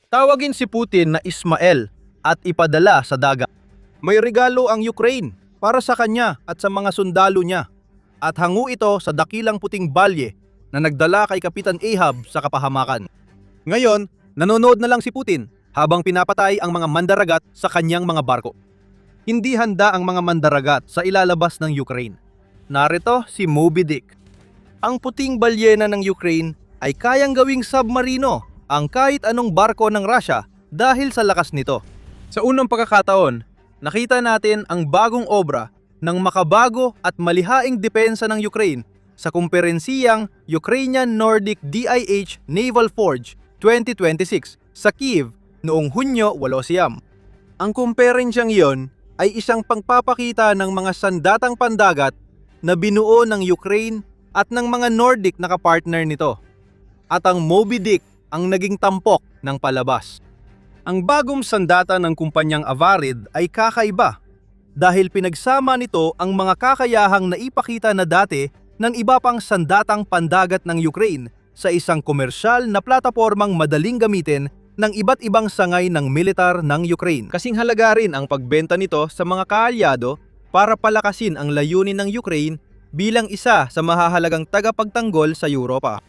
Tawagin si Putin na Ismael at ipadala sa dagat. May regalo ang Ukraine para sa kanya at sa mga sundalo niya. At hango ito sa dakilang puting balye na nagdala kay Kapitan Ahab sa kapahamakan. Ngayon, nanonood na lang si Putin habang pinapatay ang mga mandaragat sa kanyang mga barko. Hindi handa ang mga mandaragat sa ilalabas ng Ukraine. Narito si Moby Dick. Ang puting balyena ng Ukraine ay kayang gawing submarino ang kahit anong barko ng Russia dahil sa lakas nito. Sa unang pagkakataon, nakita natin ang bagong obra ng makabago at malihaing depensa ng Ukraine sa kumperensiyang Ukrainian Nordic DIH Naval Forge 2026 sa Kyiv noong Hunyo 8. Ang kumperensyang iyon ay isang pagpapakita ng mga sandatang pandagat na binuo ng Ukraine at ng mga Nordic na kapartner nito. At ang Moby Dick ang naging tampok ng palabas. Ang bagong sandata ng kumpanyang Avarid ay kakaiba dahil pinagsama nito ang mga kakayahang naipakita na dati ng iba pang sandatang pandagat ng Ukraine sa isang komersyal na platapormang madaling gamitin ng iba't ibang sangay ng militar ng Ukraine. Kasing halaga rin ang pagbenta nito sa mga kaalyado para palakasin ang layunin ng Ukraine bilang isa sa mahahalagang tagapagtanggol sa Europa.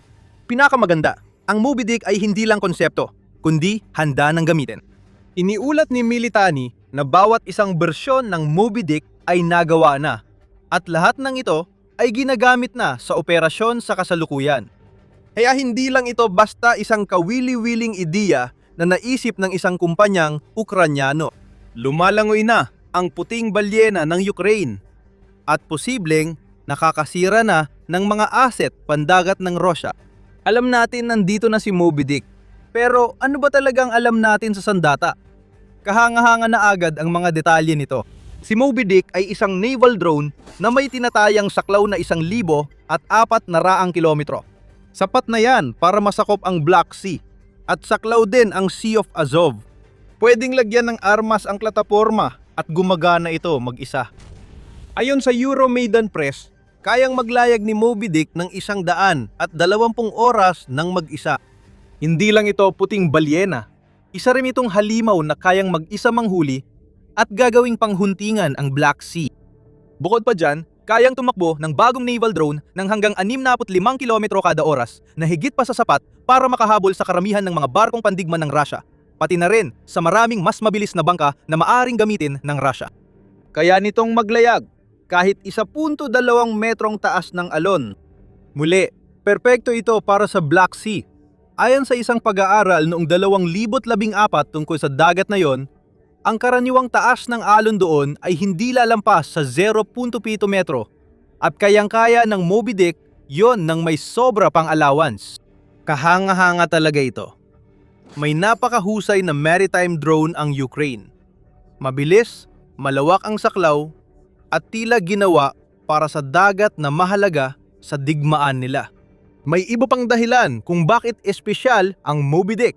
Pinakamaganda, ang Moby Dick ay hindi lang konsepto, kundi handa ng gamitin. Iniulat ni Militani na bawat isang bersyon ng Moby Dick ay nagawa na at lahat ng ito ay ginagamit na sa operasyon sa kasalukuyan. Kaya hindi lang ito basta isang kawili-wiling ideya na naisip ng isang kumpanyang Ukranyano. Lumalangoy na ang puting balyena ng Ukraine at posibleng nakakasira na ng mga asset pandagat ng Russia. Alam natin nandito na si Moby Dick, pero ano ba talagang alam natin sa sandata? Kahanga-hanga na agad ang mga detalye nito. Si Moby Dick ay isang naval drone na may tinatayang saklaw na 1,400 kilometro. Sapat na yan para masakop ang Black Sea at saklaw din ang Sea of Azov. Pwedeng lagyan ng armas ang plataporma at gumagana ito mag-isa. Ayon sa Euromaidan Press, kayang maglayag ni Moby Dick ng 120 oras ng mag-isa. Hindi lang ito puting balyena, isa rin itong halimaw na kayang mag-isa manghuli at gagawing panghuntingan ang Black Sea. Bukod pa dyan, kayang tumakbo ng bagong naval drone ng hanggang 65 kilometro kada oras na higit pa sa sapat para makahabol sa karamihan ng mga barkong pandigma ng Russia, pati na rin sa maraming mas mabilis na bangka na maaring gamitin ng Russia. Kaya nitong maglayag, kahit 1.2 metrong taas ng alon. Muli, perpekto ito para sa Black Sea. Ayon sa isang pag-aaral noong 2014 tungkol sa dagat na yon, ang karaniwang taas ng alon doon ay hindi lalampas sa 0.7 metro at kayang-kaya ng Moby Dick yon nang may sobra pang allowance. Kahanga-hanga talaga ito. May napakahusay na maritime drone ang Ukraine. Mabilis, malawak ang saklaw, at tila ginawa para sa dagat na mahalaga sa digmaan nila. May iba pang dahilan kung bakit espesyal ang Moby Dick.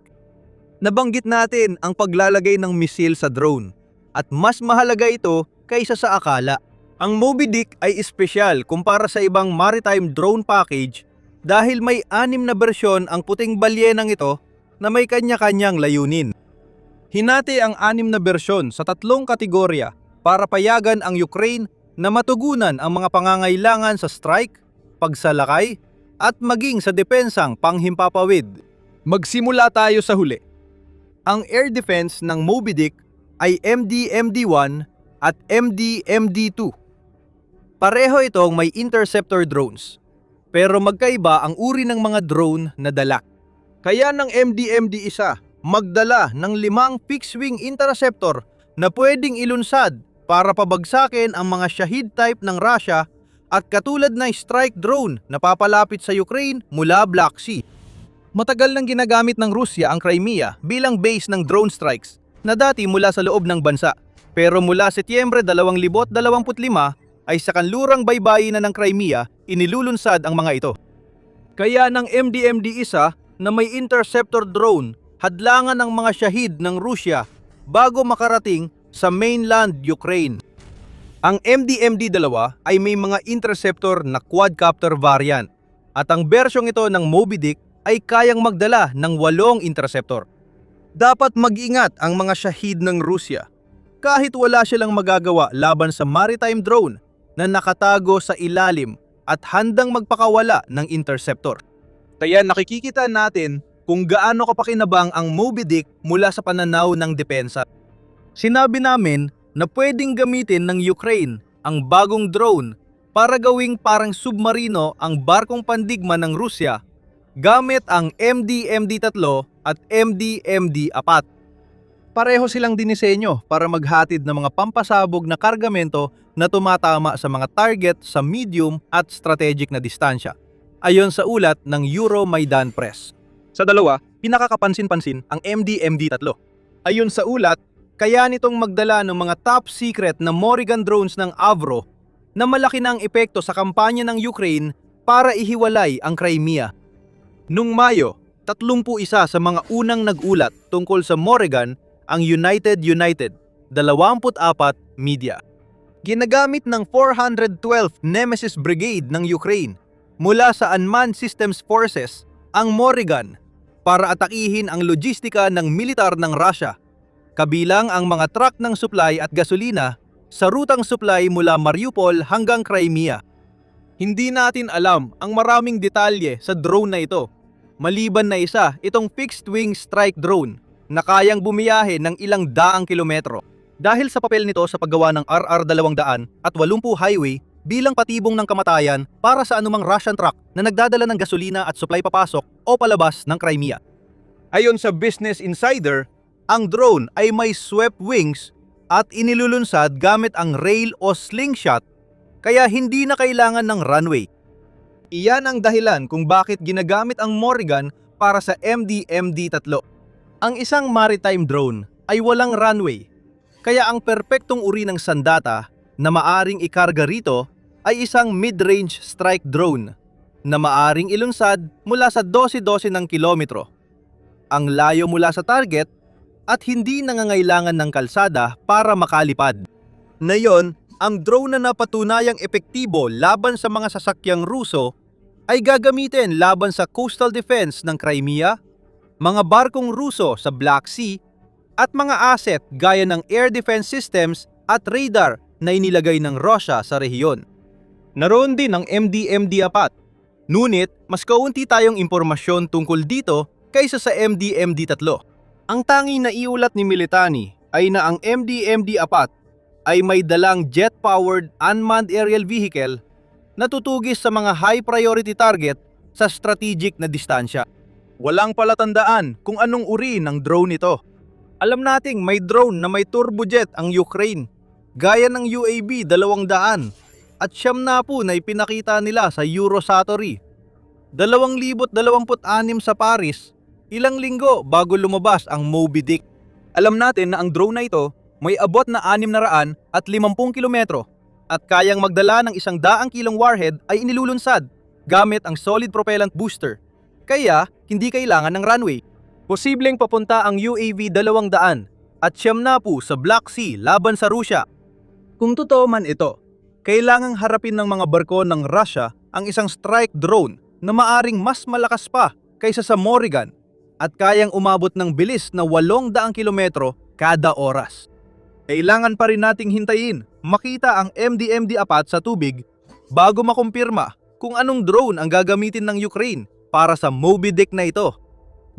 Nabanggit natin ang paglalagay ng misil sa drone at mas mahalaga ito kaysa sa akala. Ang Moby Dick ay espesyal kumpara sa ibang maritime drone package dahil may 6 na bersyon ang puting balyenang ito na may kanya-kanyang layunin. Hinati ang 6 na bersyon sa 3 kategorya para payagan ang Ukraine na matugunan ang mga pangangailangan sa strike, pagsalakay, at maging sa depensang panghimpapawid. Magsimula tayo sa huli. Ang air defense ng Moby Dick ay MD-MD-1 at MD-MD-2. Pareho itong may interceptor drones, pero magkaiba ang uri ng mga drone na dala. Kaya ng MD-MD-1 magdala ng 5 fixed-wing interceptor na pwedeng ilunsad para pabagsakin ang mga Shahid type ng Russia at katulad na strike drone na papalapit sa Ukraine mula Black Sea. Matagal nang ginagamit ng Rusya ang Crimea bilang base ng drone strikes na dati mula sa loob ng bansa. Pero mula Setyembre 2025 ay sa kanlurang baybayin na ng Crimea inilulunsad ang mga ito. Kaya ng MD-MD-1 na may interceptor drone hadlangan ng mga Shahid ng Rusya bago makarating sa mainland Ukraine. Ang MD-MD-2 ay may mga interceptor na quadcopter variant at ang bersyong ito ng Moby Dick ay kayang magdala ng 8 interceptor. Dapat mag-ingat ang mga shahid ng Rusya kahit wala silang magagawa laban sa maritime drone na nakatago sa ilalim at handang magpakawala ng interceptor. Kaya nakikita natin kung gaano kapakinabang ang Moby Dick mula sa pananaw ng depensa. Sinabi namin na pwedeng gamitin ng Ukraine ang bagong drone para gawing parang submarino ang barkong pandigma ng Rusya gamit ang MD-MD-3 at MD-MD-4. Pareho silang dinisenyo para maghatid ng mga pampasabog na kargamento na tumatama sa mga target sa medium at strategic na distansya, ayon sa ulat ng Euromaidan Press. Sa dalawa, pinakakapansin-pansin ang MD-MD-3. Ayon sa ulat, kaya nitong magdala ng mga top secret na Morrigan drones ng Avro na malaki na ang epekto sa kampanya ng Ukraine para ihiwalay ang Crimea. Noong Mayo, 31 sa mga unang nag-ulat tungkol sa Morrigan ang United 24 media. Ginagamit ng 412th Nemesis Brigade ng Ukraine mula sa Unmanned Systems Forces ang Morrigan para atakihin ang logistika ng militar ng Russia, kabilang ang mga truck ng supply at gasolina sa rutang supply mula Mariupol hanggang Crimea. Hindi natin alam ang maraming detalye sa drone na ito, maliban na isa itong fixed-wing strike drone na kayang bumiyahe ng ilang daang kilometro. Dahil sa papel nito sa paggawa ng RR-200 at 80 highway bilang patibong ng kamatayan para sa anumang Russian truck na nagdadala ng gasolina at supply papasok o palabas ng Crimea. Ayon sa Business Insider, ang drone ay may swept wings at inilulunsad gamit ang rail o slingshot, kaya hindi na kailangan ng runway. Iyan ang dahilan kung bakit ginagamit ang Morrigan para sa MD-MD-3. Ang isang maritime drone ay walang runway, kaya ang perpektong uri ng sandata na maaring ikarga rito ay isang mid-range strike drone na maaring ilunsad mula sa 12-12 ng kilometro. Ang layo mula sa target at hindi nangangailangan ng kalsada para makalipad. Ngayon, ang drone na napatunayang epektibo laban sa mga sasakyang Ruso ay gagamitin laban sa coastal defense ng Crimea, mga barkong Ruso sa Black Sea, at mga asset gaya ng air defense systems at radar na inilagay ng Russia sa rehiyon. Naroon din ang MD-MD-4, ngunit mas kaunti tayong impormasyon tungkol dito kaysa sa MD-MD-3. Ang tanging naiulat ni Militani ay na ang MD-MD-4 ay may dalang jet-powered unmanned aerial vehicle na tutugis sa mga high-priority target sa strategic na distansya. Walang palatandaan kung anong uri ng drone ito. Alam nating may drone na may turbojet ang Ukraine, gaya ng UAV 200 at siyam na po na ipinakita nila sa Eurosatory. 2026 sa Paris, ilang linggo bago lumabas ang Moby Dick. Alam natin na ang drone na ito may abot na 650 kilometro at kayang magdala ng 100 kilong warhead ay inilulunsad gamit ang solid propellant booster. Kaya hindi kailangan ng runway. Posibleng papunta ang UAV 200 at siyam na po sa Black Sea laban sa Rusya. Kung totoo man ito, kailangang harapin ng mga barko ng Russia ang isang strike drone na maaring mas malakas pa kaysa sa Morrigan at kayang umabot ng bilis na 800 kilometro kada oras. Kailangan pa rin nating hintayin makita ang MD-MD-4 sa tubig bago makumpirma kung anong drone ang gagamitin ng Ukraine para sa Moby Dick na ito.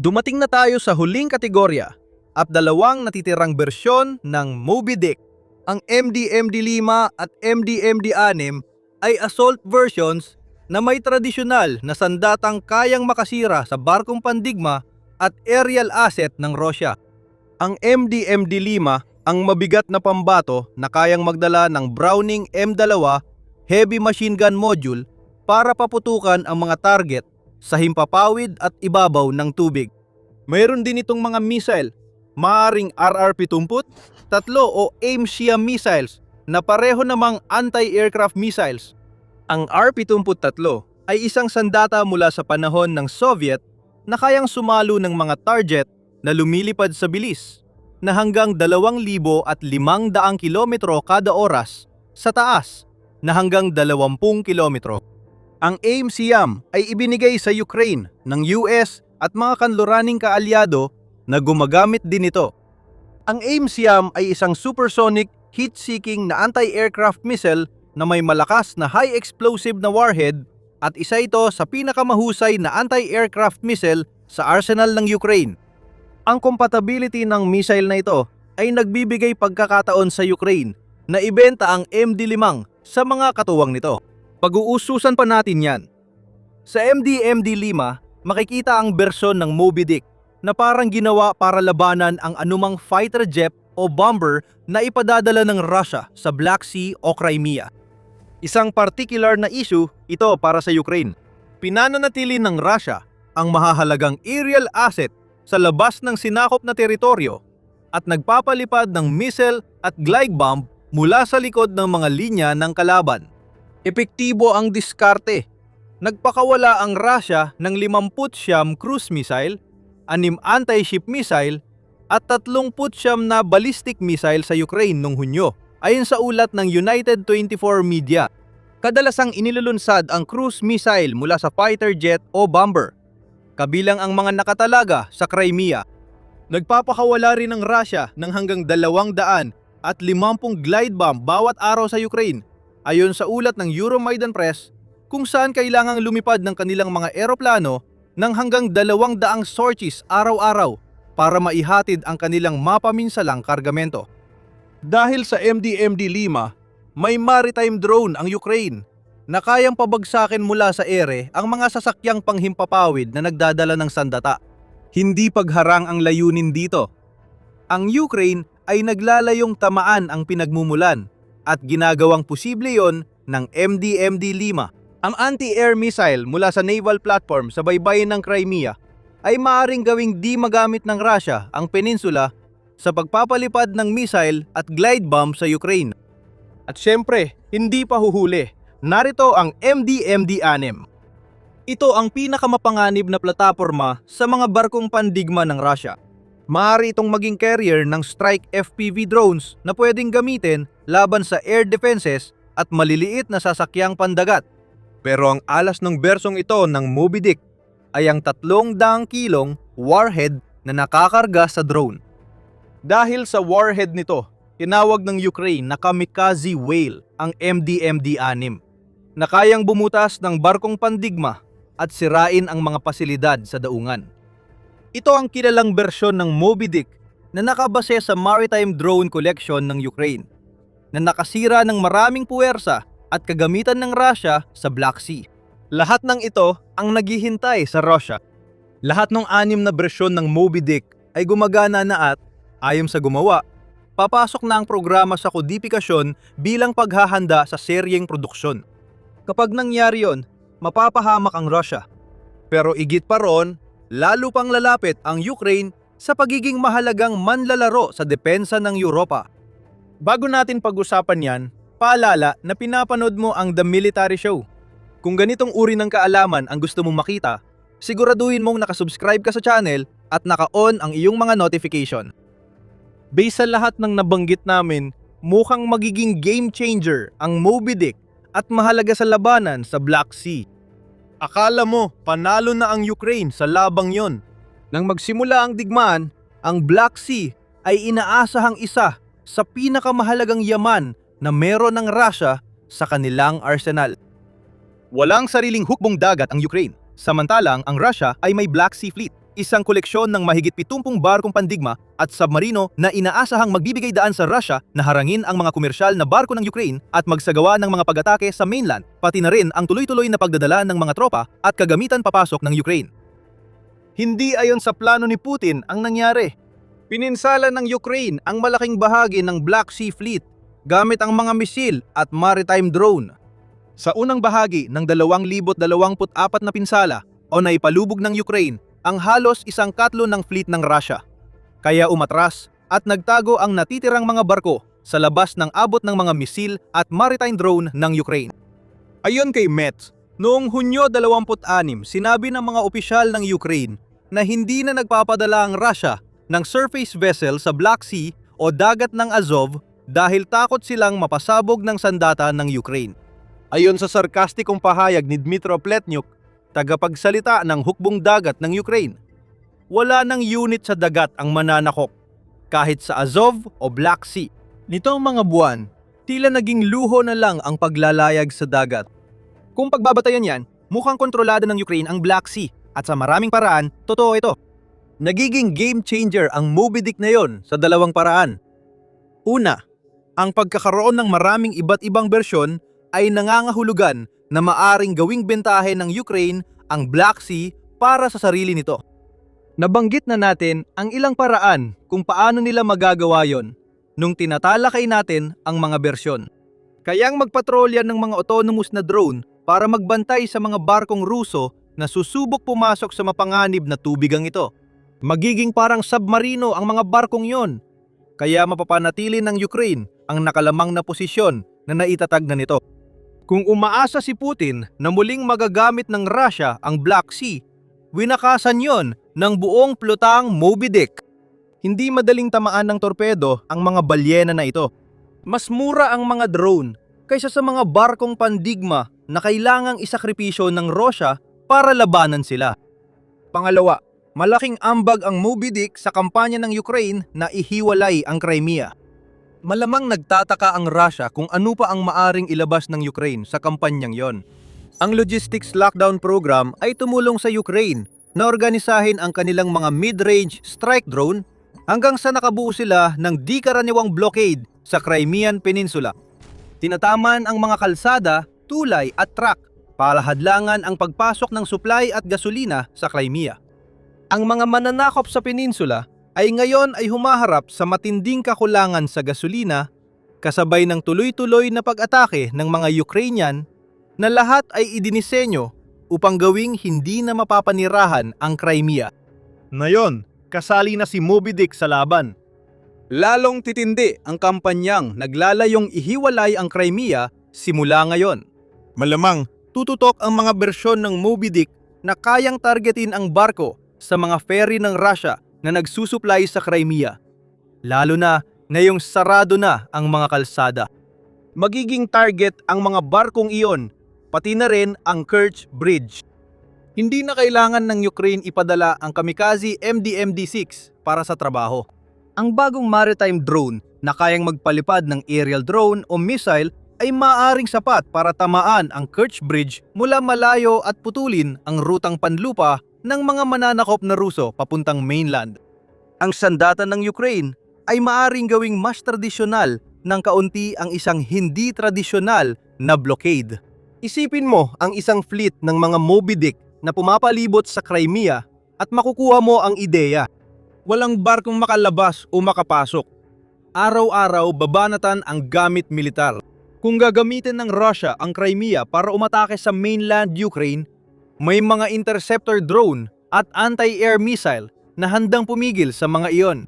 Dumating na tayo sa huling kategorya at dalawang natitirang bersyon ng Moby Dick. Ang MD-MD-5 at MD-MD-6 ay assault versions na may tradisyonal na sandatang kayang makasira sa barkong pandigma at aerial asset ng Rusya. Ang MD-MD-5 ang mabigat na pambato na kayang magdala ng Browning M2 heavy machine gun module para paputukan ang mga target sa himpapawid at ibabaw ng tubig. Mayroon din itong mga missile, maaring RR-70, 3 o AIM-SHIAM missiles na pareho namang anti-aircraft missiles. Ang RP-73 ay isang sandata mula sa panahon ng Soviet na kayang sumalo ng mga target na lumilipad sa bilis na hanggang 2,500 kilometro kada oras sa taas na hanggang 20 kilometro. Ang AIM-SHIAM ay ibinigay sa Ukraine ng US at mga kanluraning kaalyado na gumagamit din ito. Ang AIM-SIAM ay isang supersonic, heat-seeking na anti-aircraft missile na may malakas na high-explosive na warhead at isa ito sa pinakamahusay na anti-aircraft missile sa arsenal ng Ukraine. Ang compatibility ng missile na ito ay nagbibigay pagkakataon sa Ukraine na ibenta ang MD-5 sa mga katuwang nito. Pag-uususan pa natin yan. Sa MD-5, makikita ang bersyon ng Moby Dick na parang ginawa para labanan ang anumang fighter jet o bomber na ipadadala ng Russia sa Black Sea o Crimea. Isang particular na issue ito para sa Ukraine. Pinananatili ng Russia ang mahahalagang aerial asset sa labas ng sinakop na teritoryo at nagpapalipad ng missile at glide bomb mula sa likod ng mga linya ng kalaban. Epektibo ang diskarte. Nagpakawala ang Russia ng 59 cruise missile, 6 anti-ship missile at 39 na ballistic missile sa Ukraine noong Hunyo, ayon sa ulat ng United 24 Media. Kadalasang inilulunsad ang cruise missile mula sa fighter jet o bomber, kabilang ang mga nakatalaga sa Crimea. Nagpapakawala rin ng Russia ng hanggang 200 at 50 glide bomb bawat araw sa Ukraine, ayon sa ulat ng Euromaidan Press, kung saan kailangang lumipad ng kanilang mga eroplano ng hanggang 200 sorties araw-araw para maihatid ang kanilang mapaminsalang kargamento. Dahil sa MD-5, may maritime drone ang Ukraine na kayang pabagsakin mula sa ere ang mga sasakyang panghimpapawid na nagdadala ng sandata. Hindi pagharang ang layunin dito. Ang Ukraine ay naglalayong tamaan ang pinagmumulan at ginagawang posible yon ng MD-5. Ang anti-air missile mula sa naval platform sa baybayin ng Crimea ay maaaring gawing di magamit ng Russia ang peninsula sa pagpapalipad ng missile at glide bomb sa Ukraine. At syempre, hindi pa huhuli. Narito ang MD-6. Ito ang pinakamapanganib na plataporma sa mga barkong pandigma ng Russia. Maaari itong maging carrier ng strike FPV drones na pwedeng gamitin laban sa air defenses at maliliit na sasakyang pandagat. Pero ang alas ng bersong ito ng Moby Dick ay ang 300 kilong warhead na nakakarga sa drone. Dahil sa warhead nito, tinawag ng Ukraine na kamikaze whale ang MD-6 na kayang bumutas ng barkong pandigma at sirain ang mga pasilidad sa daungan. Ito ang kilalang bersyon ng Moby Dick na nakabase sa Maritime Drone Collection ng Ukraine na nakasira ng maraming puwersa at kagamitan ng Russia sa Black Sea. Lahat ng ito ang naghihintay sa Russia. Lahat ng 6 na bersyon ng Moby Dick ay gumagana na at, ayon sa gumawa, papasok na ang programa sa kodifikasyon bilang paghahanda sa seryeng produksyon. Kapag nangyari yon, mapapahamak ang Russia. Pero igit pa ron, lalo pang lalapit ang Ukraine sa pagiging mahalagang manlalaro sa depensa ng Europa. Bago natin pag-usapan yan, paalala na pinapanood mo ang The Military Show. Kung ganitong uri ng kaalaman ang gusto mong makita, siguraduhin mong nakasubscribe ka sa channel at naka-on ang iyong mga notification. Based sa lahat ng nabanggit namin, mukhang magiging game changer ang Moby Dick at mahalaga sa labanan sa Black Sea. Akala mo panalo na ang Ukraine sa labang yon. Nang magsimula ang digmaan, ang Black Sea ay inaasahang isa sa pinakamahalagang yaman na meron ng Russia sa kanilang arsenal. Walang sariling hukbong dagat ang Ukraine, samantalang ang Russia ay may Black Sea Fleet, isang koleksyon ng mahigit 70 barkong pandigma at submarino na inaasahang magbibigay daan sa Russia na harangin ang mga komersyal na barko ng Ukraine at magsagawa ng mga pag-atake sa mainland, pati na rin ang tuloy-tuloy na pagdadala ng mga tropa at kagamitan papasok ng Ukraine. Hindi ayon sa plano ni Putin ang nangyari. Pininsala ng Ukraine ang malaking bahagi ng Black Sea Fleet gamit ang mga misil at maritime drone. Sa unang bahagi ng 2024 na pinsala o naipalubog ng Ukraine ang halos 1/4 ng fleet ng Russia. Kaya umatras at nagtago ang natitirang mga barko sa labas ng abot ng mga misil at maritime drone ng Ukraine. Ayon kay Metz, noong Hunyo 26, sinabi ng mga opisyal ng Ukraine na hindi na nagpapadala ang Russia ng surface vessel sa Black Sea o dagat ng Azov dahil takot silang mapasabog ng sandata ng Ukraine. Ayon sa sarkastikong pahayag ni Dmytro Pletnyuk, tagapagsalita ng hukbong dagat ng Ukraine, wala nang unit sa dagat ang mananakop, kahit sa Azov o Black Sea. Nitong mga buwan, tila naging luho na lang ang paglalayag sa dagat. Kung pagbabatayan yan, mukhang kontrolado ng Ukraine ang Black Sea at sa maraming paraan, totoo ito. Nagiging game changer ang Moby Dick na yon sa dalawang paraan. Una, ang pagkakaroon ng maraming iba't ibang bersyon ay nangangahulugan na maaring gawing bentahe ng Ukraine ang Black Sea para sa sarili nito. Nabanggit na natin ang ilang paraan kung paano nila magagawa yon nung tinatalakay natin ang mga bersyon. Kayang magpatrolya ng mga autonomous na drone para magbantay sa mga barkong Ruso na susubok pumasok sa mapanganib na tubigang ito. Magiging parang submarino ang mga barkong yon, kaya mapapanatili ng Ukraine ang nakalamang na posisyon na naitatag na nito. Kung umaasa si Putin na muling magagamit ng Russia ang Black Sea, winakasan yon ng buong plotang Moby Dick. Hindi madaling tamaan ng torpedo ang mga balyena na ito. Mas mura ang mga drone kaysa sa mga barkong pandigma na kailangang isakripisyo ng Russia para labanan sila. Pangalawa, malaking ambag ang Moby Dick sa kampanya ng Ukraine na ihiwalay ang Crimea. Malamang nagtataka ang Russia kung ano pa ang maaring ilabas ng Ukraine sa kampanyang yon. Ang logistics lockdown program ay tumulong sa Ukraine na organisahin ang kanilang mga mid-range strike drone hanggang sa nakabuo sila ng di karaniwang blockade sa Crimean Peninsula. Tinataman ang mga kalsada, tulay at truck para hadlangan ang pagpasok ng supply at gasolina sa Crimea. Ang mga mananakop sa peninsula ay ngayon ay humaharap sa matinding kakulangan sa gasolina kasabay ng tuloy-tuloy na pag-atake ng mga Ukrainian na lahat ay idinisenyo upang gawing hindi na mapapanirahan ang Crimea. Ngayon, kasali na si Moby Dick sa laban. Lalong titindi ang kampanyang naglalayong ihiwalay ang Crimea simula ngayon. Malamang tututok ang mga bersyon ng Moby Dick na kayang targetin ang barko sa mga ferry ng Russia na nagsusupply sa Crimea. Lalo na ngayong sarado na ang mga kalsada. Magiging target ang mga barkong iyon, pati na rin ang Kerch Bridge. Hindi na kailangan ng Ukraine ipadala ang kamikaze MDMD-6 para sa trabaho. Ang bagong maritime drone na kayang magpalipad ng aerial drone o missile ay maaaring sapat para tamaan ang Kerch Bridge mula malayo at putulin ang rutang panlupa ng mga mananakop na Ruso papuntang mainland. Ang sandata ng Ukraine ay maaaring gawing mas tradisyonal ng kaunti ang isang hindi tradisyonal na blockade. Isipin mo ang isang fleet ng mga Moby Dick na pumapalibot sa Crimea at makukuha mo ang ideya. Walang barkong makalabas o makapasok. Araw-araw babanatan ang gamit militar. Kung gagamitin ng Russia ang Crimea para umatake sa mainland Ukraine, may mga interceptor drone at anti-air missile na handang pumigil sa mga iyon.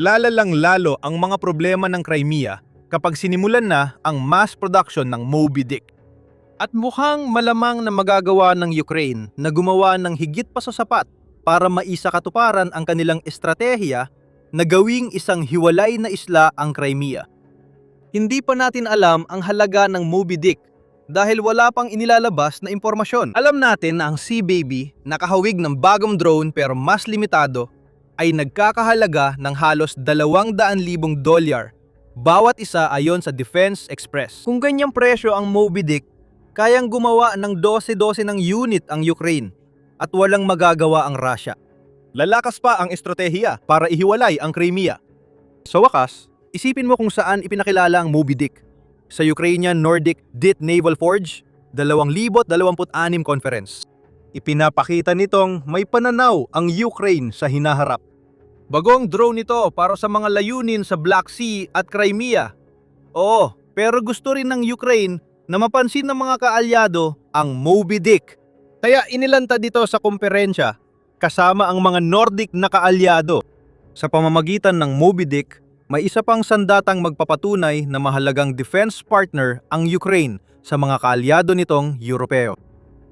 Lalalang lalo ang mga problema ng Crimea kapag sinimulan na ang mass production ng Moby Dick. At mukhang malamang na magagawa ng Ukraine na gumawa ng higit pa sa sapat para maisakatuparan ang kanilang estratehiya na gawing isang hiwalay na isla ang Crimea. Hindi pa natin alam ang halaga ng Moby Dick dahil wala pang inilalabas na impormasyon. Alam natin na ang Sea Baby, nakahawig ng bagong drone pero mas limitado, ay nagkakahalaga ng halos $200,000 bawat isa ayon sa Defense Express. Kung ganyang presyo ang Moby Dick, kayang gumawa ng 12-12 ng unit ang Ukraine at walang magagawa ang Russia. Lalakas pa ang estratehiya para ihiwalay ang Crimea. Sa wakas, isipin mo kung saan ipinakilala ang Moby Dick. Sa Ukrainian Nordic DIT Naval Forge, 2026 conference. Ipinapakita nitong may pananaw ang Ukraine sa hinaharap. Bagong drone ito para sa mga layunin sa Black Sea at Crimea. Oo, pero gusto rin ng Ukraine na mapansin ng mga kaalyado ang Moby Dick. Kaya inilantad dito sa komperensya kasama ang mga Nordic na kaalyado. Sa pamamagitan ng Moby Dick, may isa pang sandatang magpapatunay na mahalagang defense partner ang Ukraine sa mga kaalyado nitong Europeo.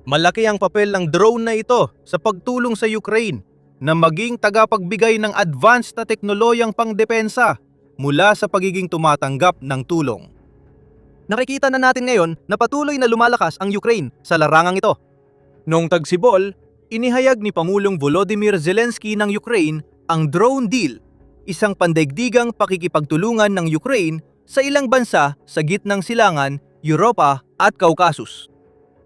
Malaki ang papel ng drone na ito sa pagtulong sa Ukraine na maging tagapagbigay ng advanced na teknolohiyang pangdepensa mula sa pagiging tumatanggap ng tulong. Nakikita na natin ngayon na patuloy na lumalakas ang Ukraine sa larangang ito. Noong tagsibol, Inihayag ni Pangulong Volodymyr Zelensky ng Ukraine ang drone deal, isang pandaigdigang pakikipagtulungan ng Ukraine sa ilang bansa sa gitnang silangan, Europa at Caucasus.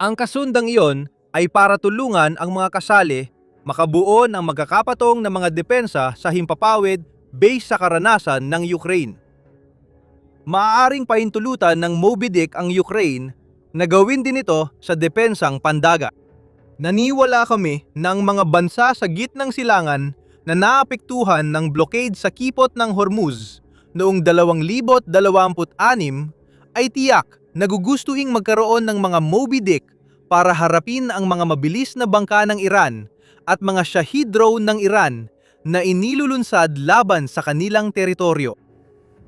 Ang kasundang iyon ay para tulungan ang mga kasali makabuo ng magkakapatong na mga depensa sa himpapawid based sa karanasan ng Ukraine. Maaaring pahintulutan ng Moby Dick ang Ukraine na gawin din ito sa depensang pandagat. Naniwala kami ng mga bansa sa gitnang silangan na naapektuhan ng blockade sa kipot ng Hormuz noong 2026 ay tiyak na gugustuhing magkaroon ng mga Moby Dick para harapin ang mga mabilis na bangka ng Iran at mga Shahid drone ng Iran na inilulunsad laban sa kanilang teritoryo.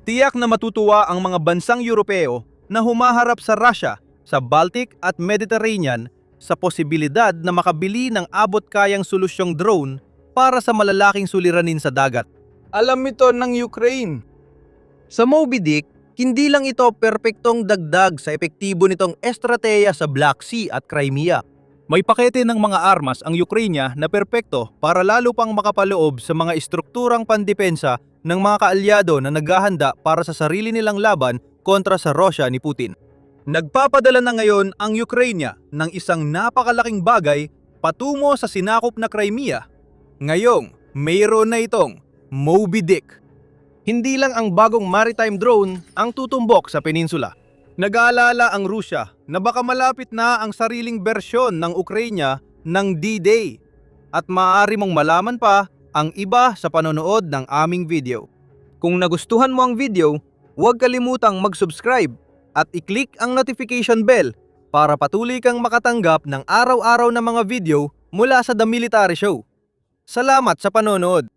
Tiyak na matutuwa ang mga bansang Europeo na humaharap sa Russia sa Baltic at Mediterranean sa posibilidad na makabili ng abot-kayang solusyong drone para sa malalaking suliranin sa dagat. Alam ito ng Ukraine. Sa Moby Dick, hindi lang ito perpektong dagdag sa epektibo nitong estratehiya sa Black Sea at Crimea. May pakete ng mga armas ang Ukraine na perpekto para lalo pang makapaloob sa mga istrukturang pandepensa ng mga kaalyado na naghahanda para sa sarili nilang laban kontra sa Russia ni Putin. Nagpapadala na ngayon ang Ukraine ng isang napakalaking bagay patungo sa sinakop na Crimea. Ngayong mayroon na itong Moby Dick. Hindi lang ang bagong maritime drone ang tutumbok sa peninsula. Nag-aalala ang Rusya na baka malapit na ang sariling bersyon ng Ukraine ng D-Day at maaari mong malaman pa ang iba sa panonood ng aming video. Kung nagustuhan mo ang video, huwag kalimutang mag-subscribe at i-click ang notification bell para patuloy kang makatanggap ng araw-araw na mga video mula sa The Military Show. Salamat sa panonood!